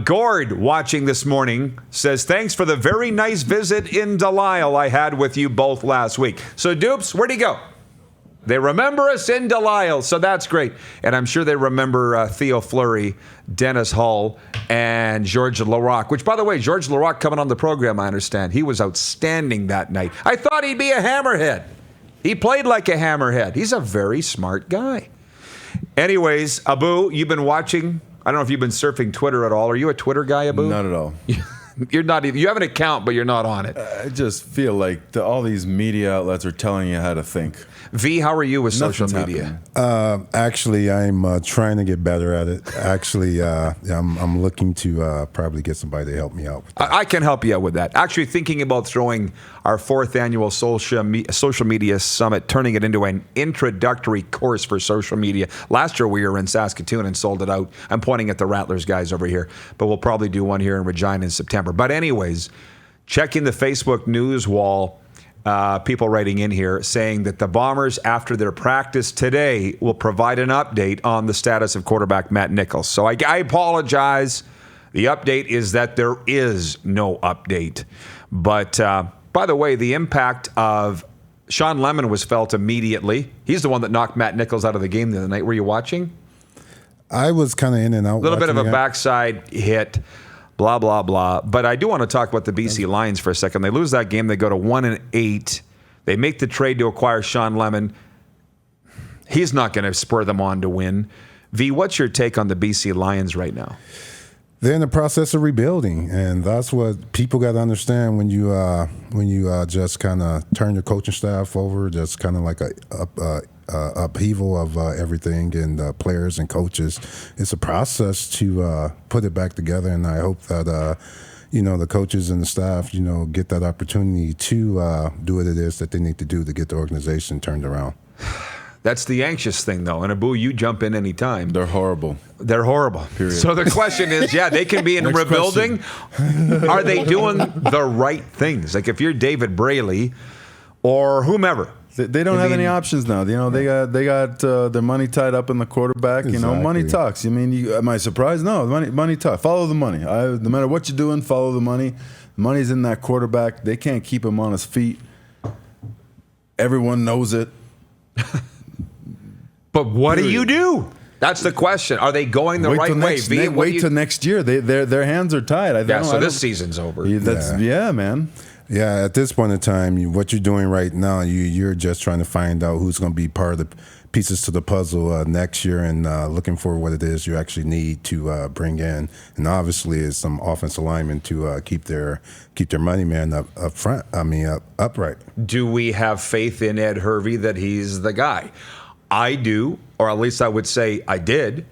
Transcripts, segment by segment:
Gord, watching this morning, says, thanks for the very nice visit in Delisle I had with you both last week. So, Dupes, where'd he go? They remember us in Delisle, so that's great. And I'm sure they remember Theo Fleury, Dennis Hull, and Georges Laraque, which, by the way, Georges Laraque coming on the program, I understand. He was outstanding that night. I thought he'd be a hammerhead. He played like a hammerhead. He's a very smart guy. Anyways, Abu, you've been watching. I don't know if you've been surfing Twitter at all. Are you a Twitter guy, Abu? Not at all. You're not even. You have an account, but you're not on it. I just feel like all these media outlets are telling you how to think. V, how are you with social Nothing's media? Actually, I'm trying to get better at it. Actually, I'm looking to probably get somebody to help me out with that. I can help you out with that. Actually, thinking about throwing our 4th annual social media summit, turning it into an introductory course for social media. Last year we were in Saskatoon and sold it out. I'm pointing at the Rattlers guys over here, but we'll probably do one here in Regina in September. But anyways, checking the Facebook news wall, people writing in here saying that the Bombers, after their practice today, will provide an update on the status of quarterback Matt Nichols. So I apologize. The update is that there is no update. But by the way, the impact of Sean Lemon was felt immediately. He's the one that knocked Matt Nichols out of the game the other night. Were you watching? I was kind of in and out. A little bit of a backside hit. Blah, blah, blah. But I do want to talk about the BC Lions for a second. They lose that game. They go to 1-8. They make the trade to acquire Sean Lemon. He's not going to spur them on to win. V, what's your take on the BC Lions right now? They're in the process of rebuilding, and that's what people got to understand when you just kind of turn your coaching staff over, just kind of like a upheaval of everything and players and coaches. It's a process to put it back together, and I hope that the coaches and the staff get that opportunity to do what it is that they need to do to get the organization turned around. That's the anxious thing, though. And Abu, you jump in anytime. They're horrible. They're horrible. Period. So the question is, they can be in rebuilding. Are they doing the right things? Like if you're David Braley or whomever. They don't have any options now. They got their money tied up in the quarterback. Exactly. Money talks. Am I surprised? No, money talks. Follow the money. No matter what you're doing, follow the money. Money's in that quarterback. They can't keep him on his feet. Everyone knows it. But what do you do? That's the question. Are they going the right way? Wait till next year. Their hands are tied. This season's over. Yeah, man. Yeah, at this point in time, what you're doing right now, you're just trying to find out who's going to be part of the pieces to the puzzle next year, and looking for what it is you actually need to bring in. And obviously, it's some offensive linemen to keep their money man up front. Upright. Do we have faith in Ed Hervey that he's the guy? I do, or at least I would say I did.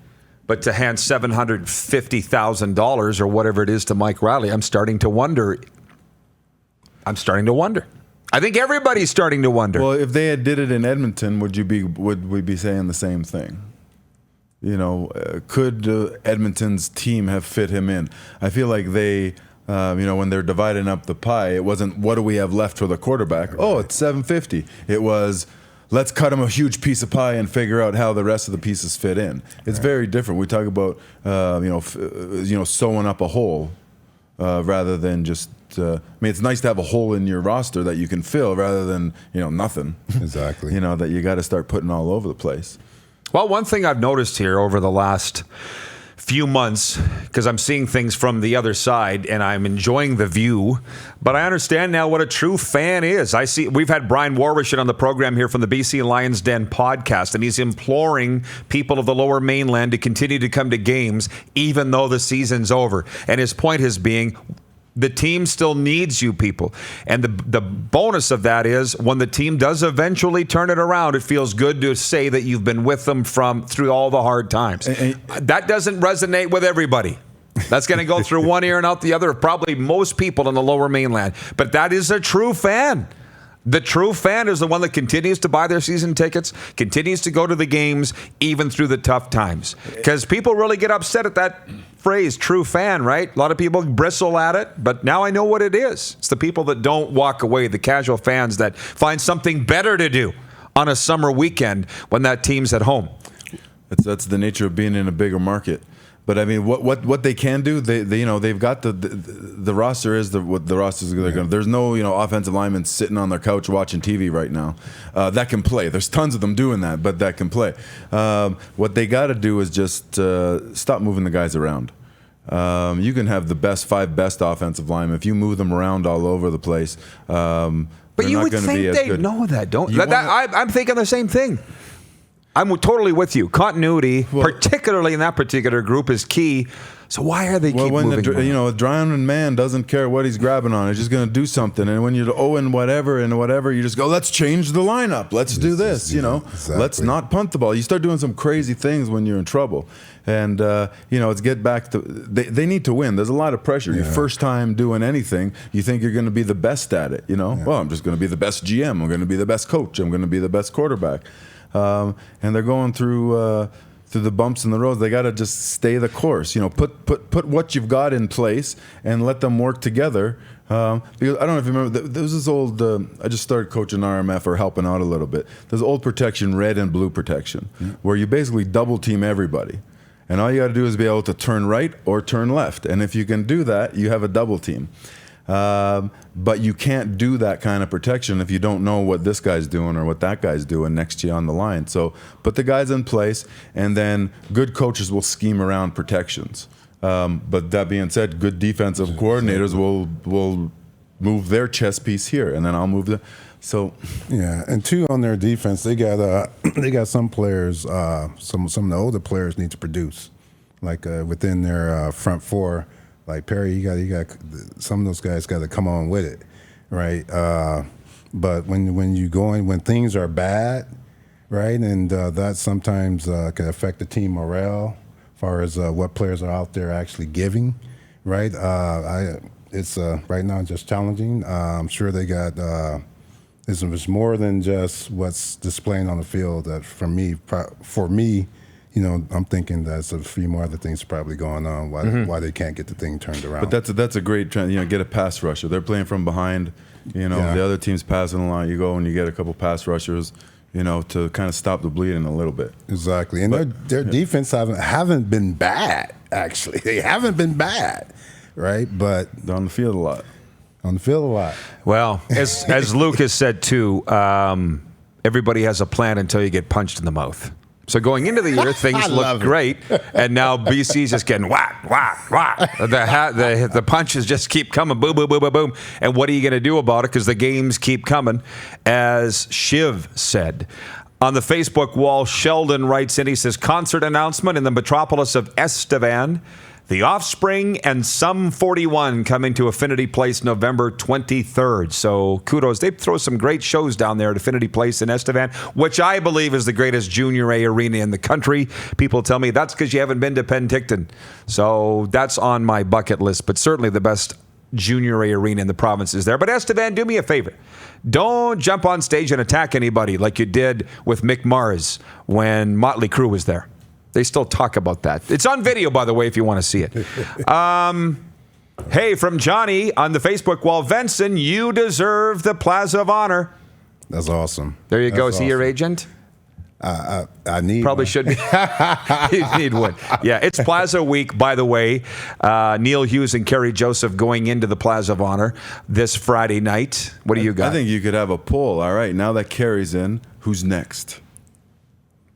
But to hand $750,000 or whatever it is to Mike Riley, I'm starting to wonder. I think everybody's starting to wonder. Well, if they had did it in Edmonton, would we be saying the same thing? Could Edmonton's team have fit him in? I feel like they, when they're dividing up the pie, it wasn't what do we have left for the quarterback? Right. Oh, it's $750. It was, let's cut him a huge piece of pie and figure out how the rest of the pieces fit in. It's very different. We talk about sewing up a hole rather than just. It's nice to have a hole in your roster that you can fill rather than nothing. Exactly. That you got to start putting all over the place. Well, one thing I've noticed here over the last few months, because I'm seeing things from the other side and I'm enjoying the view, but I understand now what a true fan is. We've had Brian Warwish on the program here from the BC Lions Den podcast, and he's imploring people of the Lower Mainland to continue to come to games even though the season's over. And his point is being, the team still needs you people. And the bonus of that is when the team does eventually turn it around, it feels good to say that you've been with them through all the hard times. That doesn't resonate with everybody. That's going to go through one ear and out the other, probably most people in the Lower Mainland. But that is a true fan. The true fan is the one that continues to buy their season tickets, continues to go to the games, even through the tough times. Because people really get upset at that phrase, true fan, right? A lot of people bristle at it, but now I know what it is. It's the people that don't walk away, the casual fans that find something better to do on a summer weekend when that team's at home. That's the nature of being in a bigger market. But I mean, what they can do, they you know, they've got the roster is what the roster is going to. There's no, you know, offensive linemen sitting on their couch watching TV right now that can play. There's tons of them doing that, but that can play. What they got to do is just stop moving the guys around. You can have the five best offensive linemen if you move them around all over the place. But you would think they know that, don't you? I'm thinking the same thing. I'm totally with you. Continuity, particularly in that particular group, is key. So why are they keep moving? You know, a drowning man doesn't care what he's grabbing on. He's just going to do something. And when you're and whatever, you just go, let's change the lineup. Let's do this. You know, let's not punt the ball. You start doing some crazy things when you're in trouble. And you know, it's get back to they need to win. There's a lot of pressure. Your first time doing anything, you think you're going to be the best at it. You know, well, I'm just going to be the best GM. I'm going to be the best coach. I'm going to be the best quarterback. And they're going through the bumps in the road. They got to just stay the course. You know, put what you've got in place and let them work together. Because I don't know if you remember, there was this old. I just started coaching RMF or helping out a little bit. There's old protection, red and blue protection, where you basically double team everybody, and all you got to do is be able to turn right or turn left. And if you can do that, you have a double team. But you can't do that kind of protection if you don't know what this guy's doing or what that guy's doing next to you on the line. So put the guys in place, and then good coaches will scheme around protections. But that being said, good defensive coordinators will move their chess piece here, and then I'll move the. So yeah, and two on their defense, they got some players. Some of the older players need to produce, like within their front four. Like Perry, you got some of those guys got to come on with it, right? But when things are bad, right, and that sometimes can affect the team morale, as far as what players are out there actually giving, right? It's right now just challenging. I'm sure they got it's more than just what's displaying on the field. That for me. You know, I'm thinking there's a few more other things probably going on why they can't get the thing turned around. But that's a great trend. You know, get a pass rusher. They're playing from behind. You know, the other team's passing along. You go and you get a couple pass rushers. You know, to kind of stop the bleeding a little bit. Exactly, and their defense haven't been bad. Actually, they haven't been bad, right? But they're on the field a lot. Well, as Lucas said too, everybody has a plan until you get punched in the mouth. So going into the year, things look great, and now BC's just getting whack. The punches just keep coming, boom, boom, boom, boom, boom. And what are you going to do about it? Because the games keep coming, as Shiv said. On the Facebook wall, Sheldon writes in, he says, concert announcement in the metropolis of Estevan. The Offspring and Sum 41 coming to Affinity Place November 23rd. So kudos. They throw some great shows down there at Affinity Place in Estevan, which I believe is the greatest Junior A arena in the country. People tell me that's because you haven't been to Penticton. So that's on my bucket list, but certainly the best Junior A arena in the province is there. But Estevan, do me a favor. Don't jump on stage and attack anybody like you did with Mick Mars when Motley Crue was there. They still talk about that. It's on video, by the way, if you want to see it. Hey, from Johnny on the Facebook wall, Venson, you deserve the Plaza of Honor. That's awesome. There you go. Is he your agent? I need Probably one. should be. You need one. Yeah, it's Plaza Week, by the way. Neil Hughes and Kerry Joseph going into the Plaza of Honor this Friday night. What do you got? I think you could have a poll. All right, now that Kerry's in, who's next?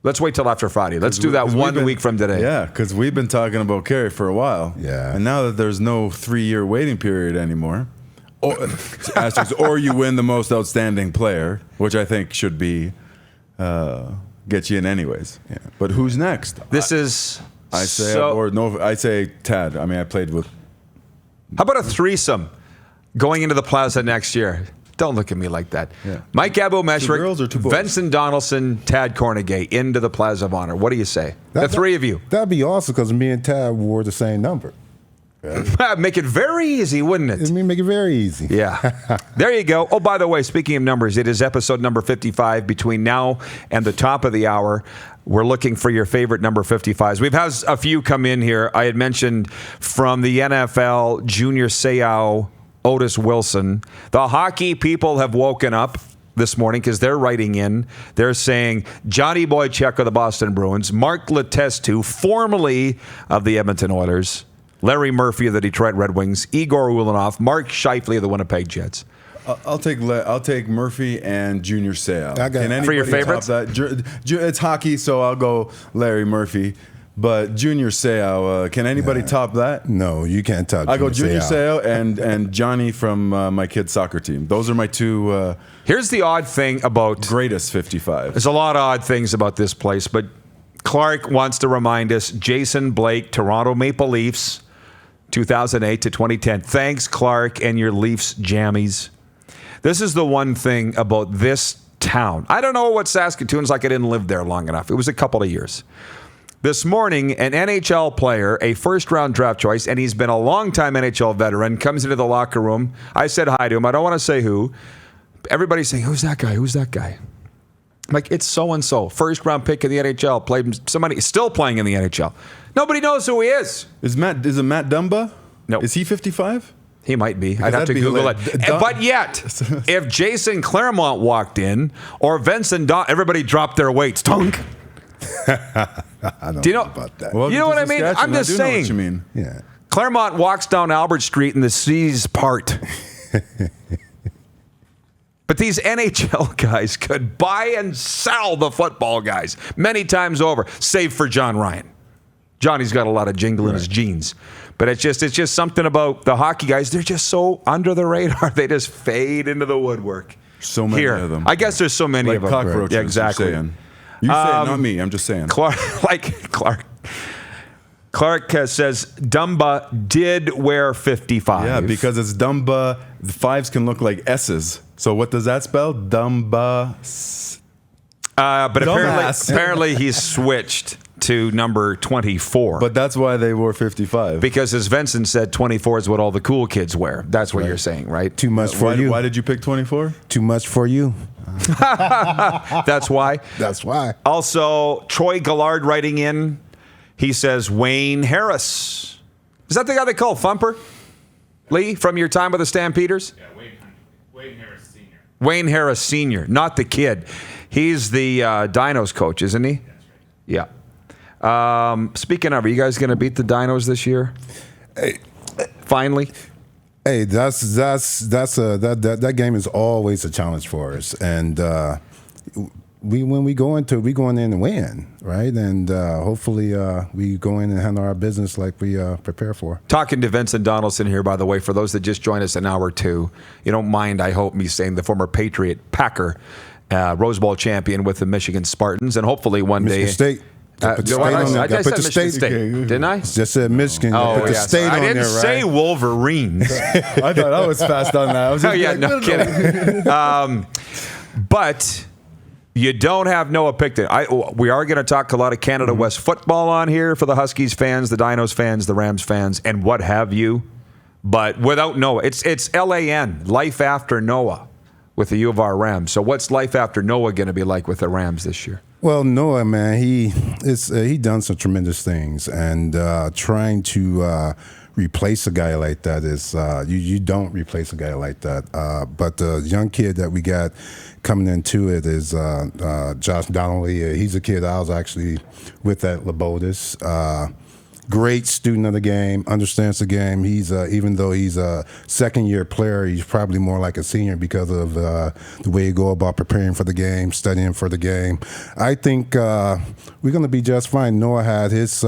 Let's wait till after Friday. Let's do that 1 week from today. Yeah, because we've been talking about Kerry for a while. Yeah. And now that there's no 3-year waiting period anymore, or you win the most outstanding player, which I think should be get you in anyways. Yeah. But who's next? I say Tad. I mean, I played with. How about a threesome going into the Plaza next year? Don't look at me like that. Yeah. Mike Abomeshrik, 2 girls or 2 boys? Vincent Donaldson, Tad Cornegay into the Plaza of Honor. What do you say? The three of you. That'd be awesome because me and Tad wore the same number. Right? Make it very easy, wouldn't it? Make it very easy. Yeah. There you go. Oh, by the way, speaking of numbers, it is episode number 55. Between now and the top of the hour, we're looking for your favorite number 55s. We've had a few come in here. I had mentioned from the NFL, Junior Seau, Otis Wilson. The hockey people have woken up. this morning because they're writing in. They're saying Johnny Boychuk of the Boston Bruins, Mark Letestu, formerly of the Edmonton Oilers, Larry Murphy of the Detroit Red Wings, Igor Ulanov, Mark Scheifele of the Winnipeg Jets. I'll take Murphy and Junior Seau. For your favorites? It's hockey, so I'll go Larry Murphy. But Junior Seau, can anybody top that? No, you can't top. I go Junior Seau and Johnny from my kid's soccer team. Those are my two. Here's the odd thing about greatest 55. There's a lot of odd things about this place, but Clark wants to remind us: Jason Blake, Toronto Maple Leafs, 2008 to 2010. Thanks, Clark, and your Leafs jammies. This is the one thing about this town. I don't know what Saskatoon's like. I didn't live there long enough. It was a couple of years. This morning, an NHL player, a first-round draft choice, and he's been a long-time NHL veteran, comes into the locker room. I said hi to him. I don't want to say who. Everybody's saying, who's that guy? Who's that guy? I'm like, it's so-and-so. First-round pick in the NHL. Played somebody still playing in the NHL. Nobody knows who he is. Is it Matt Dumba? No. Is he 55? He might be. I'd have to Google it. But yet, if Jason Claremont walked in or Vincent Don, everybody dropped their weights. Tunk. I don't Do you know about that. Well, you know what I mean? I'm just saying. Know what you mean. Yeah. Claremont walks down Albert Street and the seas part. But these NHL guys could buy and sell the football guys many times over, save for John Ryan. Johnny's got a lot of jingle in his jeans. But it's just something about the hockey guys. They're just so under the radar. They just fade into the woodwork. So many of them. I guess there's so many like of them. Cockroaches, Yeah, exactly. You say it, not me. I'm just saying. Clark says Dumba did wear 55. Yeah, because it's Dumba. The fives can look like S's. So what does that spell? Dumba. But apparently he's switched to number 24. But that's why they wore 55. Because as Vincent said, 24 is what all the cool kids wear. That's what you're saying, right? Too much for you. Why did you pick 24? Too much for you. That's why. That's why. Also, Troy Gallard writing in. He says Wayne Harris. Is that the guy they call Thumper? Lee, from your time with the Stampeders? Yeah, Wayne Harris Sr. Wayne Harris Sr., not the kid. He's the Dinos coach, isn't he? That's right. Yeah. Speaking of, are you guys going to beat the Dinos this year? Hey, finally. Hey, that game is always a challenge for us, and when we go into it, we going in and win, right? And hopefully we go in and handle our business like we prepare for. Talking to Vincent Donaldson here, by the way, for those that just joined us an hour or two, you don't mind, I hope, me saying the former Patriot Packer, Rose Bowl champion with the Michigan Spartans, and hopefully one Michigan day. State. I just said Michigan State, didn't I? Just said Michigan. Oh, put the yes. state I on didn't there, right? say Wolverines. I thought I was fast on that. I was just no kidding. But you don't have Noah Picton. We are going to talk a lot of Canada West football on here for the Huskies fans, the Dinos fans, the Rams fans, and what have you. But without Noah, it's LAN, life after Noah, with the U of R Rams. So what's life after Noah going to be like with the Rams this year? Well, Noah, man, he done some tremendous things, and trying to replace a guy like that is you don't replace a guy like that. But the young kid that we got coming into it is Josh Donnelly. He's a kid I was actually with at Labotus. Great student of the game, understands the game. He's even though he's a second-year player, he's probably more like a senior because of the way you go about preparing for the game, studying for the game. I think we're going to be just fine. Noah had his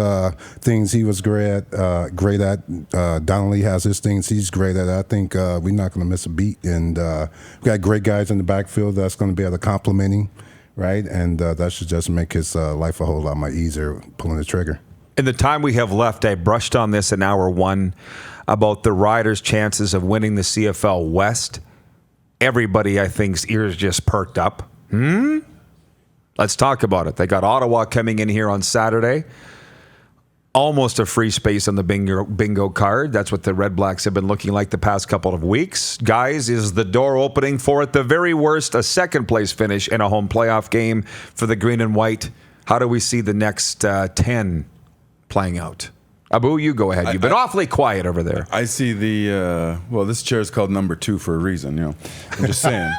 things he was great at. Donnelly has his things he's great at. I think we're not going to miss a beat. And we got great guys in the backfield that's going to be able to compliment him, right? And that should just make his life a whole lot more easier pulling the trigger. In the time we have left, I brushed on this in hour one about the Riders' chances of winning the CFL West. Everybody, I think's ears just perked up. Let's talk about it. They got Ottawa coming in here on Saturday. Almost a free space on the bingo card. That's what the Red Blacks have been looking like the past couple of weeks. Guys, is the door opening for, at the very worst, a second-place finish in a home playoff game for the Green and White? How do we see the next 10 playing out? Abu, you go ahead. You've been awfully quiet over there. I see the this chair is called number 2 for a reason. I'm just saying.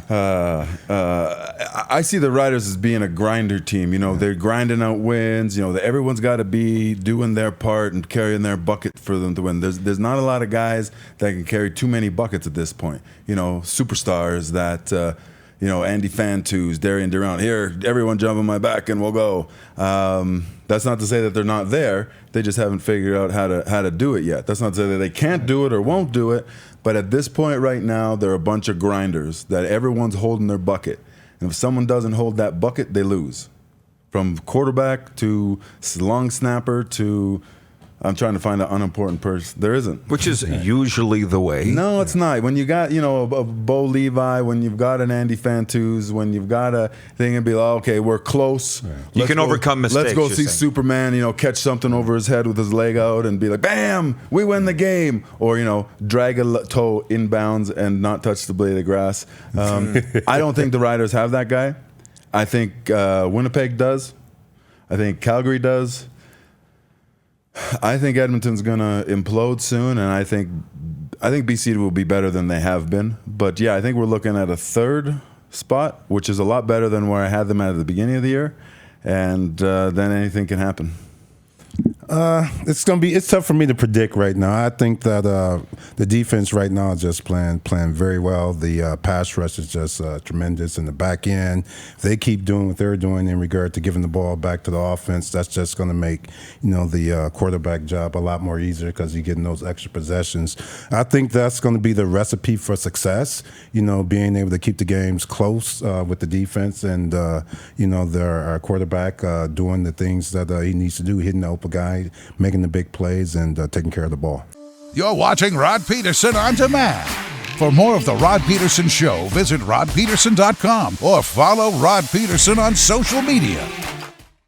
I see the Riders as being a grinder team. They're grinding out wins. Everyone's got to be doing their part and carrying their bucket for them to win. There's not a lot of guys that can carry too many buckets at this point. Superstars that. Andy Fantus, Darian Durant. Here, everyone jump on my back and we'll go. That's not to say that they're not there. They just haven't figured out how to do it yet. That's not to say that they can't do it or won't do it. But at this point right now, they're a bunch of grinders that everyone's holding their bucket. And if someone doesn't hold that bucket, they lose. From quarterback to long snapper to... I'm trying to find an unimportant person. There isn't. Which is usually the way. No, it's not. When you got, a Bo Levi, when you've got an Andy Fantus, when you've got a thing and be like, okay, we're close. Yeah. You can overcome mistakes. Let's go see Superman, catch something over his head with his leg out and be like, bam, we win the game. Or, drag a toe inbounds and not touch the blade of grass. I don't think the Riders have that guy. I think Winnipeg does. I think Calgary does. I think Edmonton's going to implode soon, and I think BC will be better than they have been. But, yeah, I think we're looking at a 3rd spot, which is a lot better than where I had them at the beginning of the year, and then anything can happen. It's tough for me to predict right now. I think that the defense right now is just playing very well. The pass rush is just tremendous in the back end. If they keep doing what they're doing in regard to giving the ball back to the offense, that's just going to make the quarterback job a lot more easier because you're getting those extra possessions. I think that's going to be the recipe for success. Being able to keep the games close with the defense and their quarterback doing the things that he needs to do, hitting the open guy, making the big plays, and taking care of the ball. You're watching Rod Pedersen On Demand. For more of The Rod Pedersen Show, visit rodpedersen.com or follow Rod Pedersen on social media.